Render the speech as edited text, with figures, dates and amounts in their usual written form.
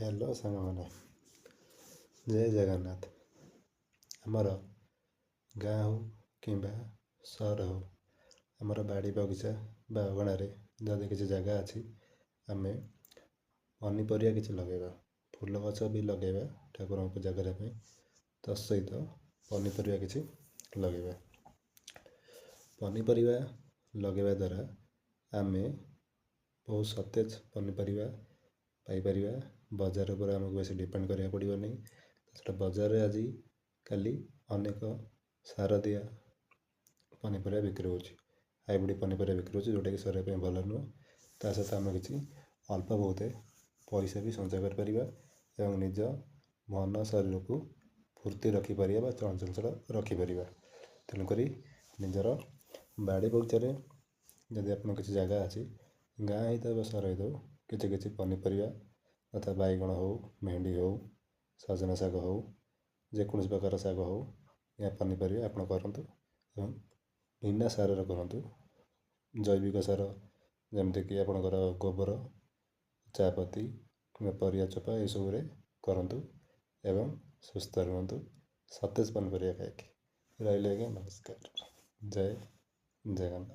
Hello सांगमाने जय जगन्नाथ। आमर गाँ हो कि सहर हो आमर बाड़ी बगीचा बा अगणारे जदि किसी जगह अच्छी आम पनीपरिया किसी लगेगा फूल गछ भी लगेगा ठाकुर पूजा करने तत्सहित पनीपरिया किसी लगेगा। पनीपरिया लगेवा द्वारा आम बहुत सतेज पनीपरिया पाइपर बजार पर आमको बेस डिपेंड करा पड़ो नहीं। तो बजार आज काली अनेक सार दिया पनीपरिया बिक्री हो हाइब्रिड पनीपरिया बिक्री हो जोटा कि शरीर में भल नुह। ता सहित आम कि अल्प बहुत पैसा भी संचय कर निज मन शरीर को फूर्ति रखिपर चंचल रखिपर। तेणुक निजर बाड़ी बगीचार जदि आप किसी जगह अच्छी गाँ हो सहर हो किसी पनीपरिया तथा बैगण हो भेंडी हो सजना शाग हो जेकोसी प्रकार शाग हो या पनीपरिया आप करूँ बिना सार करूँ जैविक सार जमीक आपणकर गोबर चापत्ती परिया चोपा यू करूँ एवं सुस्थ रुहतु सतेज पनीपरिया खाइक रही। आज्ञा नमस्कार जय जगन्नाथ।